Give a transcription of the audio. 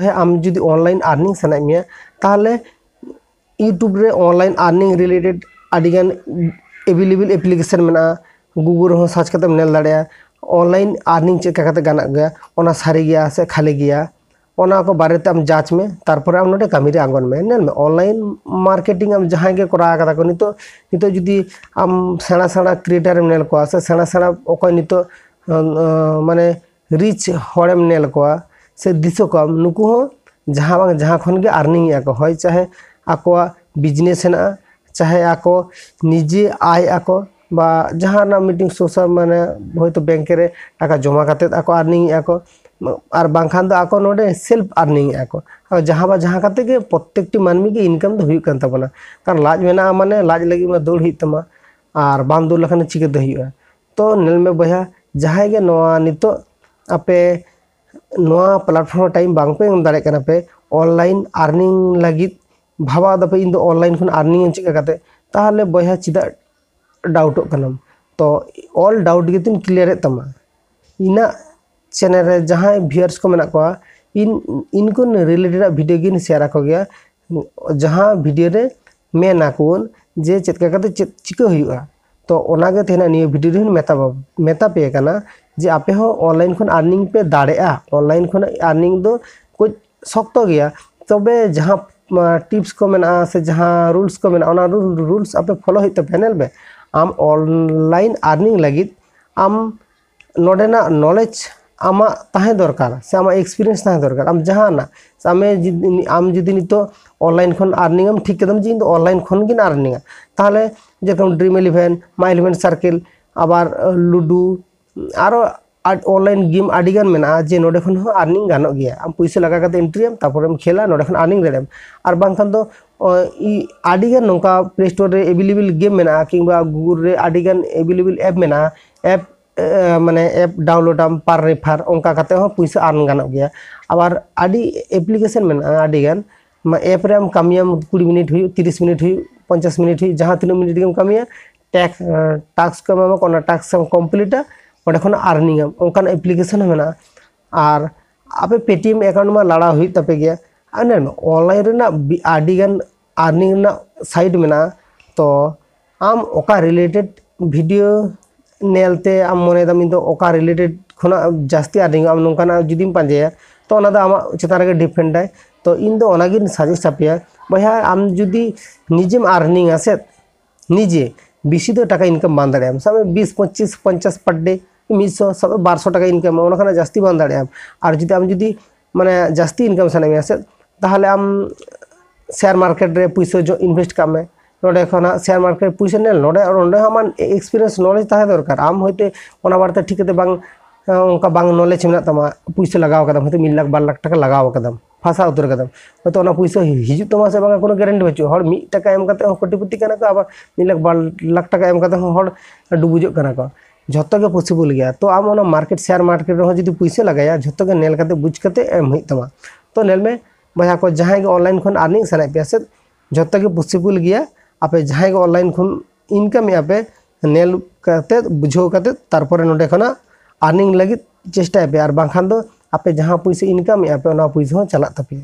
है आम जुदी online earning सना मिया ताहले यूट्यूब रे ऑनलाइन अर्निंग रिलेटेड आदिगान अवेलेबल एप्लीकेशन मेना गूगल हो सर्च करते नेल दाड़े ऑनलाइन अर्निंग चेक करते गाना गया ओना सारी गया से खाली गया ओना को बारे ते आम जांच में तारपर आम नोडे कामी रे आंगन में नेल में ऑनलाइन मार्केटिंग आम जहां के करा कदा को नितो नितो जुदी आम सेना सेना क्रिएटर नेल को से सेना सेना ओको नितो माने रिच होड़ेम नेल को से दिसो को नुकु हो जहां खन के अर्निंग या को होय चाहे आको बिजनेस है चाहे आको निजे आय आको बा जहां ना मीटिंग सोशल माने होयतो बैंक रे टाका जमा करते आको अर्निंग आको और बांखान दो आको नोडे सेल्फ अर्निंग आको जहां जहां करते के प्रत्येकटी मानमी के इनकम दो हुई कान तबना कारण लाज मेना माने लाज लगी में दौड़ हुई तमा और बांध दौड़ लखन चिके दो हुई तो नेल में बया जहां के नोआ नितो आपे नोआ प्लेटफॉर्म टाइम बांग पे एम दाड़े कना पे ऑनलाइन अर्निंग लगी भावा दपे इन दो ऑनलाइन खन अर्निंग चिका करते ताहले बया चिदा डाउटो कनम तो ऑल डाउट गितिन क्लियर तमा इना चैनल रे जहां व्यूअर्स को मेना को इनको रिलेटेड वीडियो गिन शेयर को गया जहां वीडियो रे मेना कोन जे चेतका करते चिका हुआ तो ओना गे तेना नि वीडियो रे मेता पे कना जे आपे हो ऑनलाइन खन अर्निंग पे दाड़ेआ ऑनलाइन खन अर्निंग दो कुछ शक्तो गया तबे जहां टिप्स को मेना से जहां रूल्स को मेना ओना रूल्स आपे फॉलो हित पैनल में आम ऑनलाइन अर्निंग लगी आम नोडेना नॉलेज आमा ताहे दरकार से आमा एक्सपीरियंस ताहे दरकार आम जहां ना आम जुदी नितो ऑनलाइन खन अर्निंग आम ठीक कदम जी ऑनलाइन खन गिन अर्निंग ताहले जेरकम ड्रीम इलेवन माई इलेवन सर्किल आबार लुडू आरो ऑनलाइन गेम आदिगान मेना जे नोडे खन हो अर्निंग गानो गया आम पैसा लगा करते एंट्रीम तारपरम खेला नोडे खन अर्निंग रेम और बांखान दो आदिगान नोका प्ले स्टोर रे अवेलेबल गेम मेना किंबा गूगल रे आदिगान अवेलेबल ऐप मेना ऐप माने ऐप डाउनलोड आम पर रेफार ओंका करते हो पैसा अर्न गानो गया आबार आदि एप्लीकेशन मेना आदिगान ऐप रे आम कामियाम 20 मिनट हुई 30 मिनट हुई 50 मिनट हुई जहां 3 मिनट गेम कामिया टास्क को एमा कोना टास्क कंप्लीटा ओडे खन अर्निंग ओंकान एप्लीकेशन मेना और आपे पेटीएम अकाउंट में लड़ा हुई तपे गया अने ऑनलाइन रेना आदिगान अर्निंग ना साइड मेना तो आम ओका रिलेटेड वीडियो नेलते आम मने दम इन ओका रिलेटेड खना जास्ती अर्निंग आम नोंकाना जुदीम पांजेया तो ओना दा आमा चेतान रे डिपेंड है तो इन दो ओनागिन सजेस्ट आपिया बया आम जुदी निजेम अर्निंग आसे निजे बेसी दो टाका इनकम बान दाड़े सब 20 25 50 पर डे 100 सब 1200 टाका इनकम ओना खाना जास्ती बान दाड़े और जुदी आम जुदी माने जास्ती इनकम साने आसे ताहले आम शेयर मार्केट रे पैसा जो इनवेस्ट कामे नोडे खना शेयर मार्केट पैसा नेल नोडे और नोडे हमान एक्सपीरियंस नॉलेज ताहे दरकार आम होते ओना बारते ठीकते बांग उनका बांग नॉलेज मेना तमा पैसा लगाव कदम होते 1 लाख 2 लाख टाका लगाव कदम फासा उतर कदम तो ओना पैसा हिजु तमा से बांग कोनो गारंटी बचु हर 1 टाका एम कते कोटिपति कना को अब 1 लाख 2 लाख टाका एम कते हर डुबुजो कना को झत्तो के पॉसिबल गया तो आम ओना मार्केट शेयर मार्केट रे जदी पैसा लगाया झत्तो के नेल कते बुझ कते एम हुई तमा तो नेल में बया को जहां के ऑनलाइन खन अर्निंग सना पे से झत्तो के पॉसिबल गया आपे जहां के ऑनलाइन खन इनकम आपे नेल कते बुझो कते तारपर नोडे खना अर्निंग लगी चेष्टा पे और बांखान दो आपे जहां पैसा इनकम आपे ओना पैसा चला तपे।